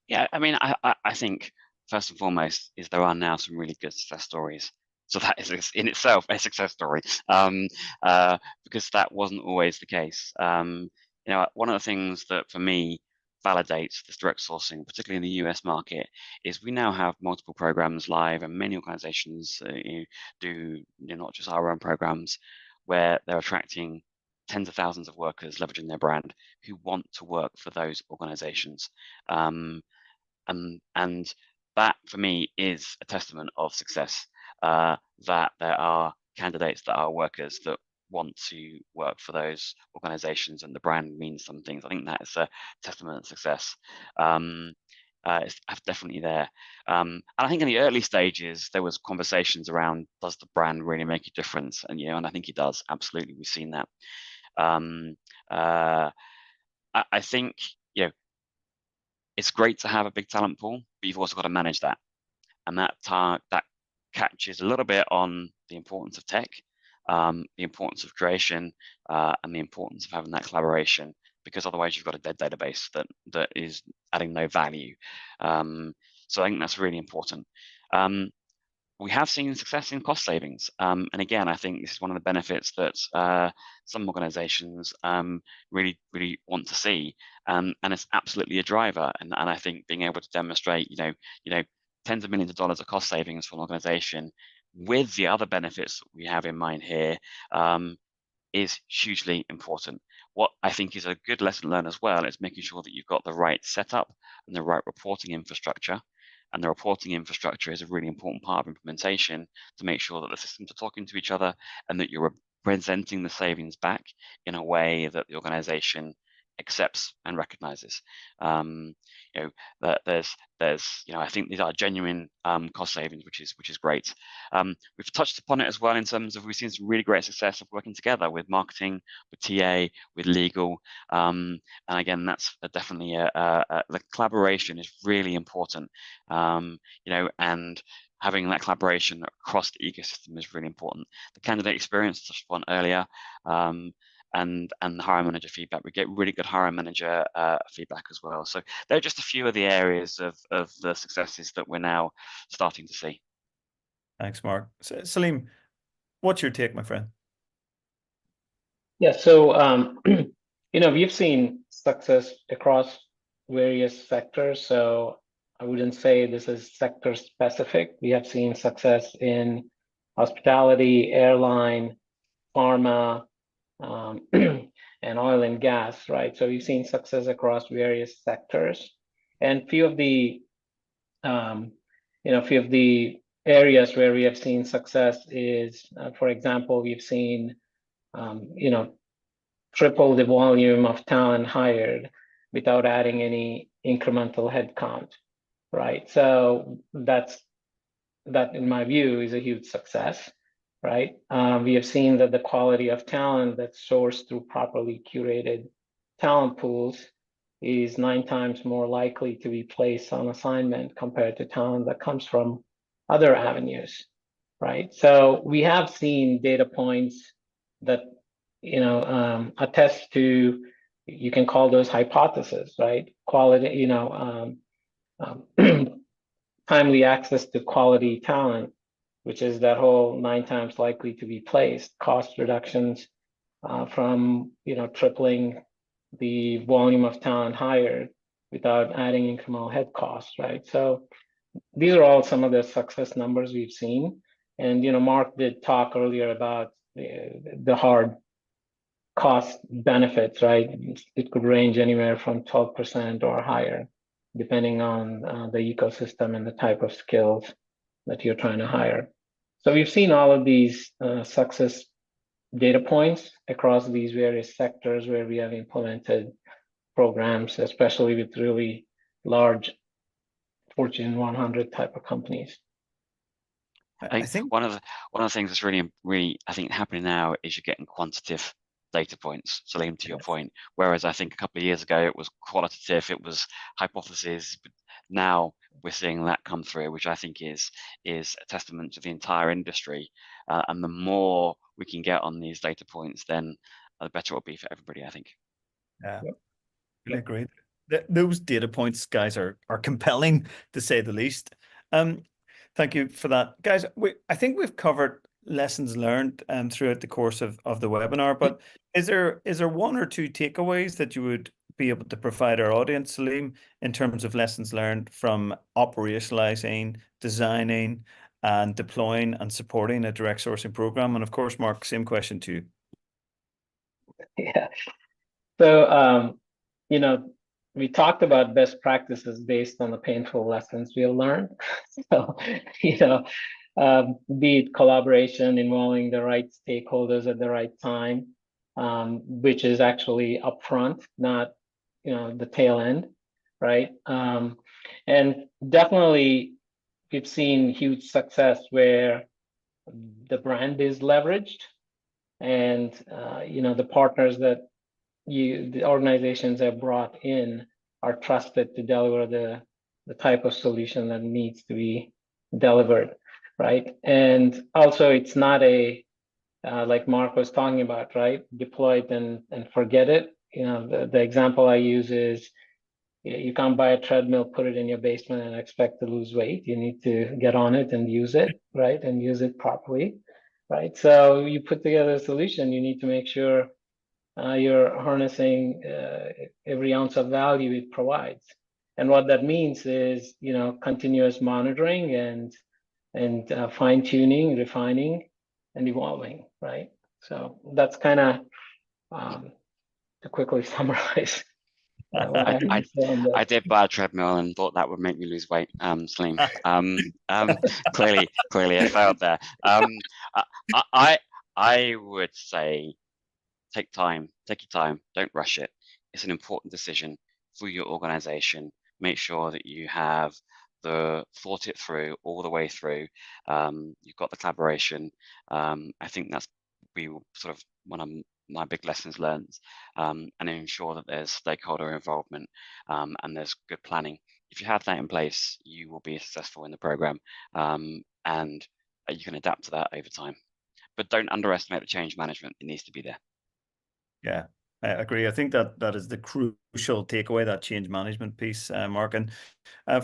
Yeah, I mean, I think first and foremost is there are now some really good success stories. So that is in itself a success story, because that wasn't always the case. One of the things that for me validates this direct sourcing, particularly in the US market, is we now have multiple programs live, and many organizations do not just our own programs, where they're attracting tens of thousands of workers leveraging their brand who want to work for those organizations. And that for me is a testament of success, that there are candidates that are workers that want to work for those organizations and the brand means some things. I think that is a testament of success. It's definitely there. And I think in the early stages, there was conversations around, does the brand really make a difference? And I think it does. Absolutely. We've seen that. I think, it's great to have a big talent pool, but you've also got to manage that. And that catches a little bit on the importance of tech, the importance of creation, and the importance of having that collaboration, because otherwise you've got a dead database that is adding no value. So I think that's really important. We have seen success in cost savings. And again, I think this is one of the benefits that some organizations really, really want to see. And it's absolutely a driver. And I think being able to demonstrate, tens of millions of dollars of cost savings for an organization with the other benefits that we have in mind here is hugely important. What I think is a good lesson learned as well is making sure that you've got the right setup and the right reporting infrastructure. And the reporting infrastructure is a really important part of implementation to make sure that the systems are talking to each other and that you're presenting the savings back in a way that the organization accepts and recognizes. That there's I think these are genuine cost savings, which is great. We've touched upon it as well in terms of we've seen some really great success of working together with marketing, with TA, with legal, and again that's definitely the collaboration is really important. And having that collaboration across the ecosystem is really important. The candidate experience, touched upon earlier, and the hiring manager feedback. We get really good hiring manager feedback as well. So they're just a few of the areas of the successes that we're now starting to see. Thanks, Mark. Saleem, what's your take, my friend? Yeah, so we've seen success across various sectors. So I wouldn't say this is sector specific. We have seen success in hospitality, airline, pharma, and oil and gas, right? So we've seen success across various sectors, and few of the areas where we have seen success is, for example, we've seen, triple the volume of talent hired without adding any incremental headcount, right? So that, in my view, is a huge success. Right? We have seen that the quality of talent that's sourced through properly curated talent pools is 9 times more likely to be placed on assignment compared to talent that comes from other avenues, right? So we have seen data points that attest to, you can call those hypotheses, right? Quality, timely access to quality talent, which is that whole 9 times likely to be placed, cost reductions from tripling the volume of talent hired without adding incremental head costs, right? So these are all some of the success numbers we've seen. And Mark did talk earlier about the hard cost benefits, right? It could range anywhere from 12% or higher, depending on the ecosystem and the type of skills that you're trying to hire. So we've seen all of these success data points across these various sectors where we have implemented programs, especially with really large Fortune 100 type of companies. I think one of the things that's really I think happening now is you're getting quantitative data points. Saleem, to your point, whereas I think a couple of years ago it was qualitative, it was hypotheses. But now we're seeing that come through, which I think is a testament to the entire industry And the more we can get on these data points, then the better it will be for everybody, I think. Yeah, I agree. Those data points, guys, are compelling to say the least. Thank you for that, guys. I think we've covered lessons learned throughout the course of the webinar, but is there one or two takeaways that you would be able to provide our audience, Saleem, in terms of lessons learned from operationalizing, designing, and deploying and supporting a direct sourcing program? And of course, Mark, same question to you. Yeah. So, we talked about best practices based on the painful lessons we have learned. So, be it collaboration involving the right stakeholders at the right time, which is actually upfront, not, the tail end, right? And definitely we've seen huge success where the brand is leveraged and, the partners that the organizations have brought in are trusted to deliver the type of solution that needs to be delivered, right? And also, it's not a like Mark was talking about, right? Deploy it and forget it. The example I use is you can't buy a treadmill, put it in your basement, and expect to lose weight. You need to get on it and use it, right? And use it properly, right? So you put together a solution. You need to make sure you're harnessing every ounce of value it provides. And what that means is, continuous monitoring and fine tuning, refining, and evolving, right? So that's kind of to quickly summarize. I did buy a treadmill and thought that would make me lose weight, Saleem. Clearly I failed there. I would say take your time, don't rush it. It's an important decision for your organization. Make sure that you have thought it through all the way through. You've got the collaboration. I think that's sort of one of my big lessons learned, and ensure that there's stakeholder involvement and there's good planning. If you have that in place, you will be successful in the program, and you can adapt to that over time. But don't underestimate the change management. It needs to be there. Yeah, I agree. I think that is the crucial takeaway, that change management piece, Mark. And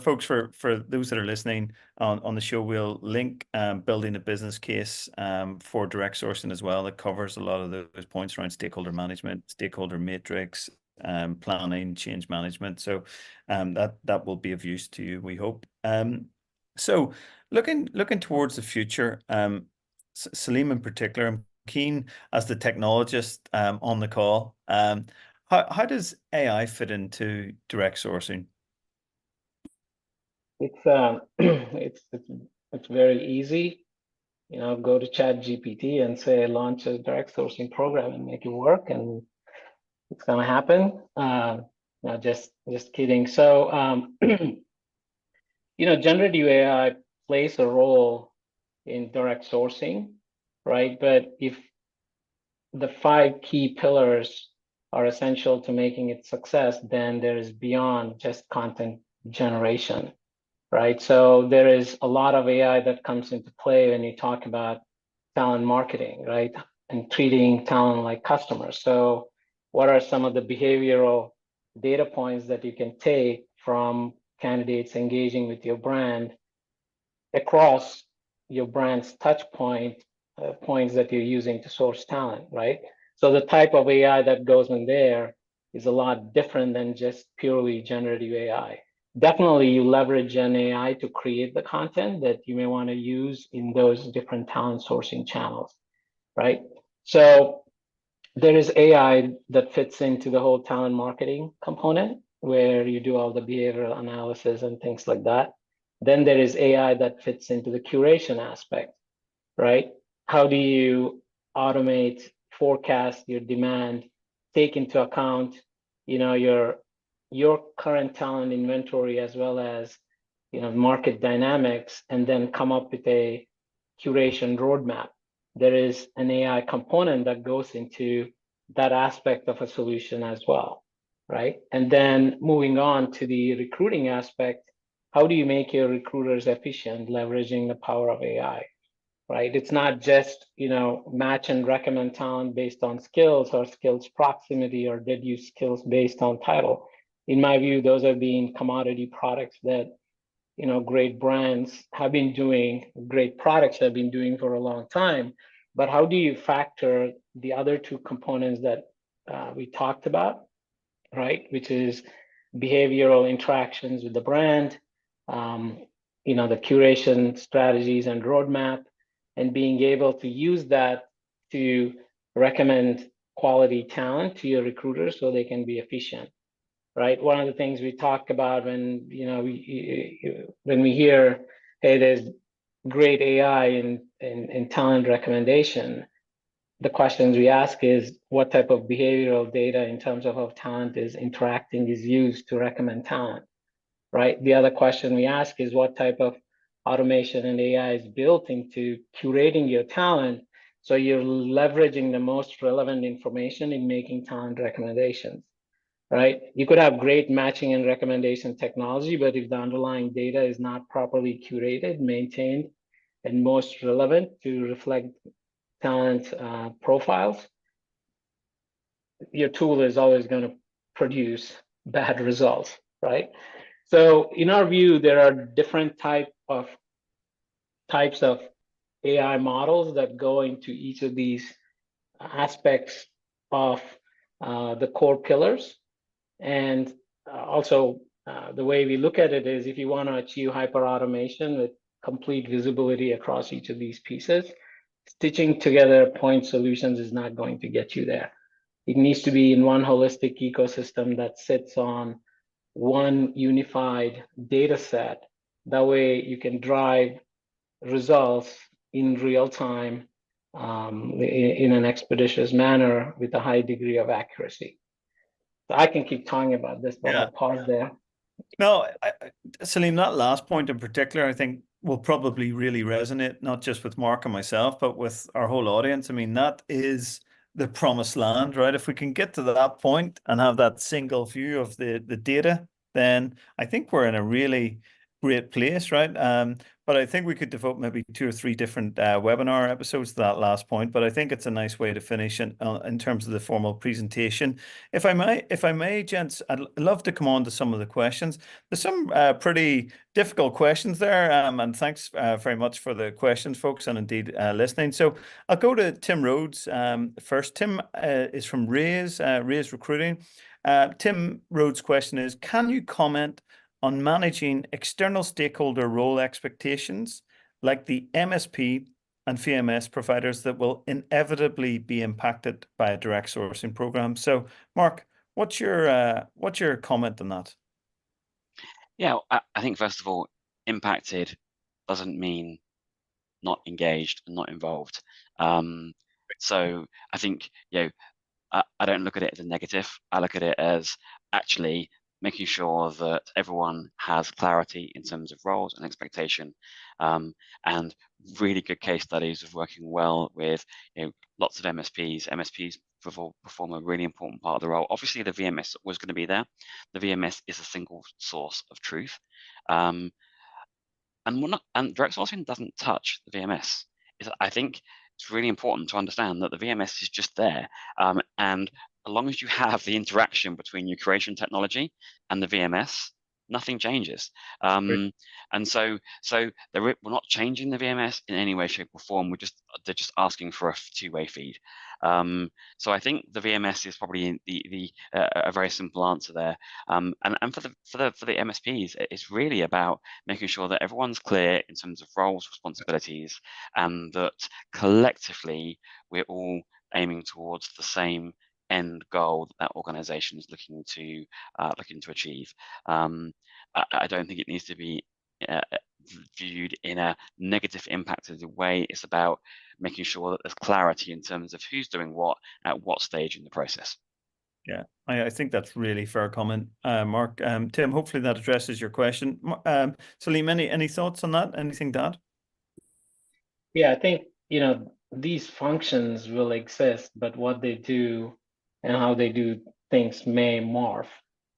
folks, for those that are listening on the show, we'll link building a business case for direct sourcing as well. That covers a lot of those points around stakeholder management, stakeholder matrix, planning, change management. So that will be of use to you, we hope. So looking towards the future, Saleem in particular, I'm keen as the technologist on the call. How does AI fit into direct sourcing? It's very easy. Go to ChatGPT and say launch a direct sourcing program and make it work, and it's gonna happen. No, just kidding. So generative AI plays a role in direct sourcing, right? But if the 5 key pillars are essential to making it success, then there is beyond just content generation, right? So there is a lot of AI that comes into play when you talk about talent marketing, right? And treating talent like customers. So what are some of the behavioral data points that you can take from candidates engaging with your brand across your brand's touch points that you're using to source talent, right? So the type of AI that goes in there is a lot different than just purely generative AI. Definitely you leverage an AI to create the content that you may want to use in those different talent sourcing channels, right? So there is AI that fits into the whole talent marketing component where you do all the behavioral analysis and things like that. Then there is AI that fits into the curation aspect, right? How do you automate, forecast your demand, take into account, your current talent inventory as well as, market dynamics, and then come up with a curation roadmap. There is an AI component that goes into that aspect of a solution as well, right? And then moving on to the recruiting aspect, how do you make your recruiters efficient, leveraging the power of AI, right? It's not just, match and recommend talent based on skills or skills proximity or deduce skills based on title. In my view, those have been commodity products that, great brands have been doing, great products have been doing for a long time. But how do you factor the other two components that we talked about, right? Which is behavioral interactions with the brand, the curation strategies and roadmap, and being able to use that to recommend quality talent to your recruiters so they can be efficient, right? One of the things we talk about when we hear, hey, there's great AI in talent recommendation, the questions we ask is what type of behavioral data in terms of how talent is interacting is used to recommend talent, right? The other question we ask is what type of automation and AI is built into curating your talent so you're leveraging the most relevant information in making talent recommendations, right? You could have great matching and recommendation technology, but if the underlying data is not properly curated, maintained, and most relevant to reflect talent profiles, your tool is always going to produce bad results, right? So in our view, there are different types of AI models that go into each of these aspects of the core pillars. And also the way we look at it is if you want to achieve hyper automation with complete visibility across each of these pieces, stitching together point solutions is not going to get you there. It needs to be in one holistic ecosystem that sits on one unified data set. That way you can drive results in real time in an expeditious manner with a high degree of accuracy. So I can keep talking about this, but I'll pause there. No, Saleem, that last point in particular, I think will probably really resonate, not just with Mark and myself, but with our whole audience. I mean, that is the promised land, right? If we can get to that point and have that single view of the data, then I think we're in a really great place, right? But I think we could devote maybe 2 or 3 different webinar episodes to that last point. But I think it's a nice way to finish in terms of the formal presentation. If I may, gents, I'd love to come on to some of the questions. There's some pretty difficult questions there, and thanks very much for the questions, folks, and indeed listening. So I'll go to Tim Rhodes first. Tim is from Raise Recruiting. Tim Rhodes' question is, can you comment on managing external stakeholder role expectations like the MSP and VMS providers that will inevitably be impacted by a direct sourcing program? So, Mark, what's your comment on that? Yeah, I think first of all, impacted doesn't mean not engaged and not involved. So I think I don't look at it as a negative. I look at it as actually making sure that everyone has clarity in terms of roles and expectation, and really good case studies of working well with lots of MSPs. MSPs perform a really important part of the role. Obviously, the VMS was going to be there. The VMS is a single source of truth, and direct sourcing doesn't touch the VMS. I think it's really important to understand that the VMS is just there, and as long as you have the interaction between your curation technology and the VMS, nothing changes. And so we're not changing the VMS in any way, shape, or form. They're just asking for a 2-way feed. So I think the VMS is probably a very simple answer there. And for the MSPs, it's really about making sure that everyone's clear in terms of roles, responsibilities, and that collectively we're all aiming towards the same end goal that organization is looking to achieve. I don't think it needs to be viewed in a negative impacted way. It's about making sure that there's clarity in terms of who's doing what at what stage in the process. Yeah, I think that's really fair comment, Mark. Tim, hopefully that addresses your question. Saleem, any thoughts on that? Anything to add? Yeah, I think these functions will exist, but what they do and how they do things may morph,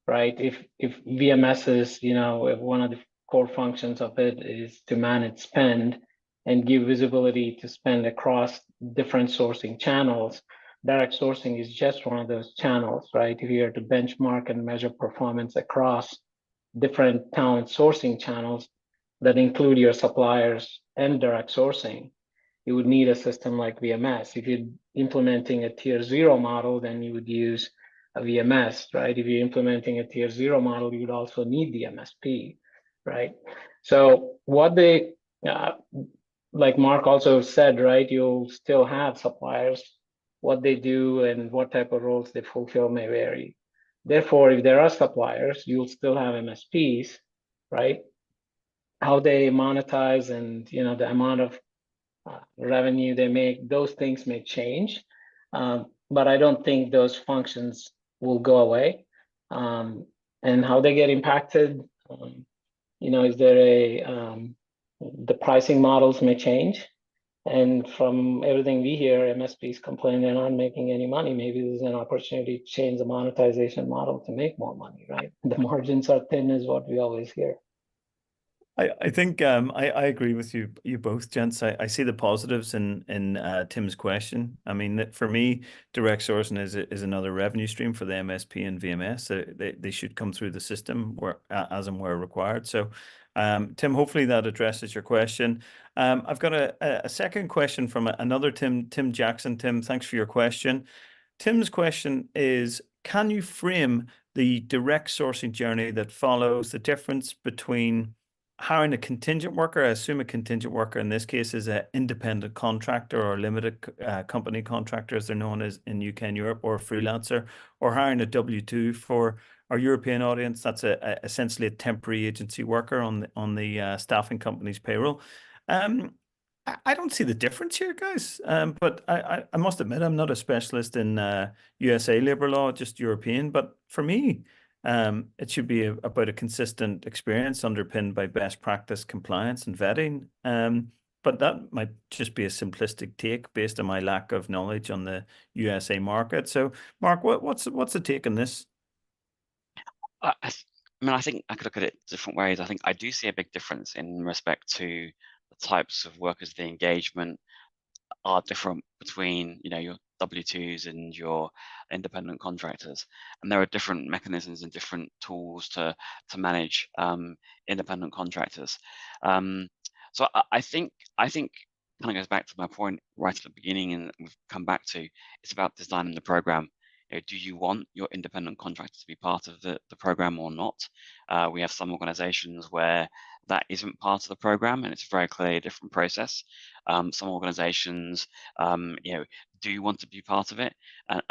right? If VMS is, if one of the core functions of it is to manage spend and give visibility to spend across different sourcing channels. Direct sourcing is just one of those channels, right? If you are to benchmark and measure performance across different talent sourcing channels that include your suppliers and direct sourcing, you would need a system like VMS. If you're implementing a tier 0 model, then you would use a VMS, right? If you're implementing a tier 0 model, you would also need the MSP, right? So what they, like Mark also said, right, you'll still have suppliers. What they do and what type of roles they fulfill may vary. Therefore, if there are suppliers, you'll still have MSPs, right? How they monetize and the amount of revenue they make, those things may change, but I don't think those functions will go away. And how they get impacted, is there the pricing models may change. And from everything we hear, MSPs complain they're not making any money. Maybe there's an opportunity to change the monetization model to make more money, right? The margins are thin is what we always hear. I think I agree with you both, gents. I see the positives in Tim's question. I mean, for me, direct sourcing is another revenue stream for the MSP and VMS. They should come through the system where as and where required. So, Tim, hopefully that addresses your question. I've got a second question from another Tim Jackson. Tim, thanks for your question. Tim's question is, can you frame the direct sourcing journey that follows the difference between hiring a contingent worker? I assume a contingent worker in this case is an independent contractor or limited company contractor, as they're known as in UK and Europe, or a freelancer, or hiring a W-2 for our European audience. That's essentially a temporary agency worker on the staffing company's payroll. I don't see the difference here, guys. But I must admit, I'm not a specialist in USA labor law, just European. But for me, it should be about a consistent experience underpinned by best practice compliance and vetting. But that might just be a simplistic take based on my lack of knowledge on the USA market. So, Mark, what's the take on this? I mean, I think I could look at it different ways. I think I do see a big difference in respect to the types of workers. The engagement are different between, your W-2s and your independent contractors, and there are different mechanisms and different tools to manage independent contractors. So I think kind of goes back to my point right at the beginning, and we've come back to, it's about designing the program. Do you want your independent contractor to be part of the program or not? We have some organizations where that isn't part of the program, and it's a very clearly different process. Some organizations, do you want to be part of it?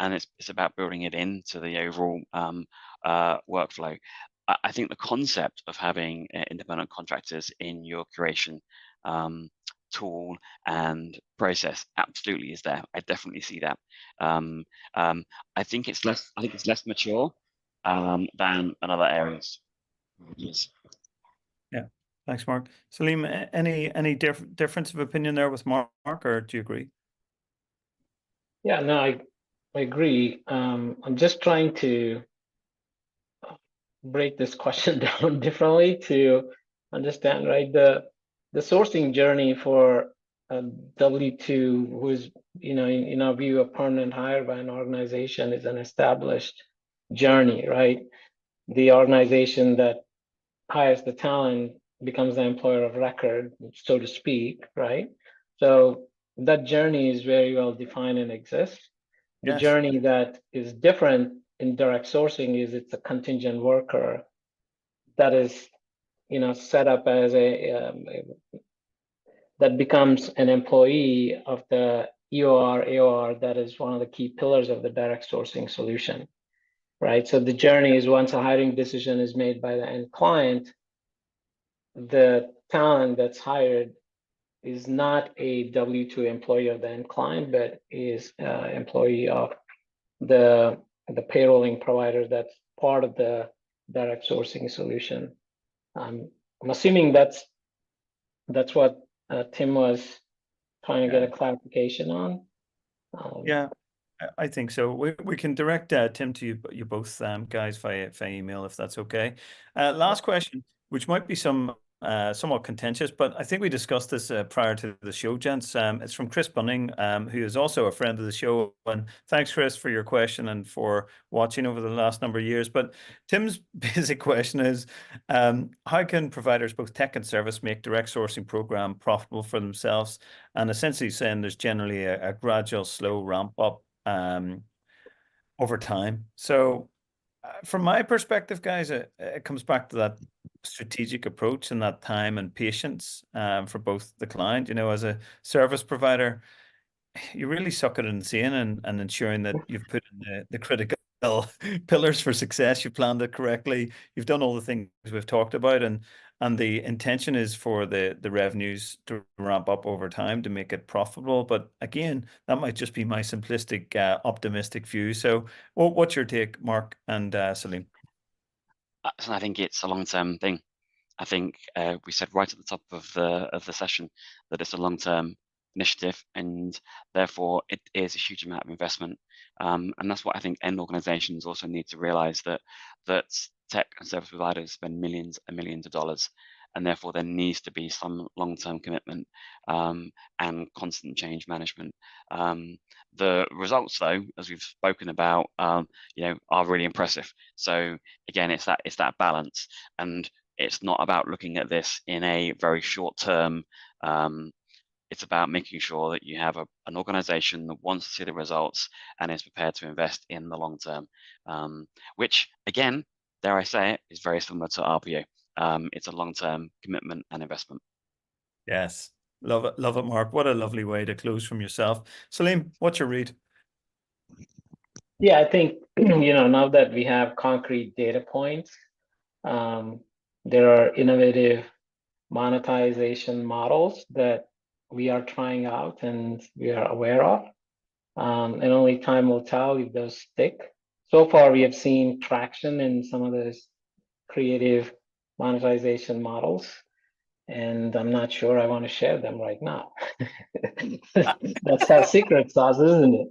And it's about building it into the overall workflow. I think the concept of having independent contractors in your curation tool and process absolutely is there. I definitely see that. I think it's less mature than other areas. Yes. Yeah, thanks, Mark. Saleem, any difference of opinion there with Mark, or do you agree? Yeah, no, I agree. I'm just trying to break this question down differently to understand, right? The sourcing journey for a W-2 who is, in our view, a permanent hire by an organization is an established journey, right? The organization that hires the talent becomes the employer of record, so to speak, right? So that journey is very well defined and exists. The Yes. journey that is different in direct sourcing is it's a contingent worker that is, set up as that becomes an employee of the EOR, AOR, that is one of the key pillars of the direct sourcing solution, right? So the journey is, once a hiring decision is made by the end client, the talent that's hired is not a W-2 employee of the end client, but is an employee of the payrolling provider that's part of the direct sourcing solution. I'm assuming that's what Tim was trying to get a clarification on. Yeah, I think so. We can direct Tim to you both guys via email if that's okay. Last question, which might be some somewhat contentious, but I think we discussed this prior to the show, gents. It's from Chris Bunning, who is also a friend of the show. And thanks, Chris, for your question and for watching over the last number of years. But Tim's basic question is, how can providers, both tech and service, make direct sourcing program profitable for themselves? And essentially saying there's generally a gradual, slow ramp up over time. So from my perspective, guys, it comes back to that strategic approach and that time and patience for both the client. As a service provider, you really suck it in seeing and ensuring that you've put in the critical pillars for success. You planned it correctly. You've done all the things we've talked about, and the intention is for the revenues to ramp up over time to make it profitable. But again, that might just be my simplistic, optimistic view. So, what's your take, Mark and Saleem? So I think it's a long-term thing. I think we said right at the top of the session that it's a long-term initiative, and therefore it is a huge amount of investment. And that's what I think end organizations also need to realize, that tech and service providers spend millions and millions of dollars, and therefore there needs to be some long-term commitment and constant change management. The results, though, as we've spoken about, are really impressive. So again, it's that balance, and it's not about looking at this in a very short term. It's about making sure that you have an organization that wants to see the results and is prepared to invest in the long term, which, again, dare I say it, is very similar to RPO. It's a long-term commitment and investment. Yes. Love it, Mark. What a lovely way to close from yourself. Saleem, what's your read? Yeah, I think, now that we have concrete data points, there are innovative monetization models that we are trying out and we are aware of. And only time will tell if those stick. So far, we have seen traction in some of those creative monetization models, and I'm not sure I want to share them right now. That's our secret sauce, isn't it?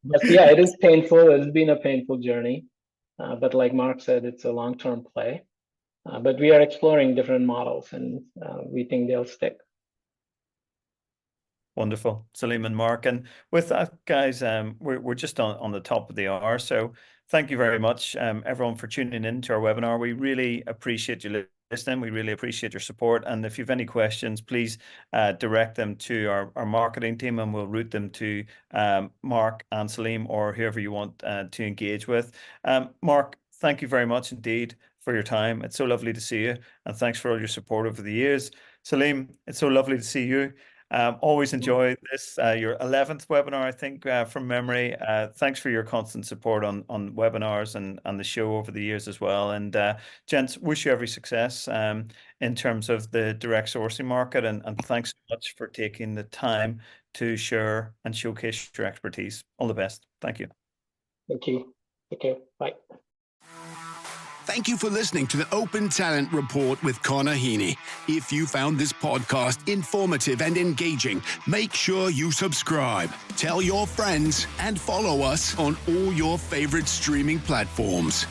But yeah, it is painful. It's been a painful journey. But like Mark said, it's a long-term play. But we are exploring different models, and we think they'll stick. Wonderful, Saleem and Mark. And with that, guys, we're just on the top of the hour. So thank you very much, everyone, for tuning in to our webinar. We really appreciate you listening. We really appreciate your support. And if you have any questions, please direct them to our marketing team, and we'll route them to Mark and Saleem, or whoever you want to engage with. Mark, thank you very much indeed for your time. It's so lovely to see you. And thanks for all your support over the years. Saleem, it's so lovely to see you. Always enjoy this, your 11th webinar, I think, from memory. Thanks for your constant support on webinars and the show over the years as well. And gents, wish you every success in terms of the direct sourcing market. And thanks so much for taking the time to share and showcase your expertise. All the best. Thank you. Thank you. Take care. Bye. Thank you for listening to the Open Talent Report with Connor Heaney. If you found this podcast informative and engaging, make sure you subscribe, tell your friends, and follow us on all your favorite streaming platforms.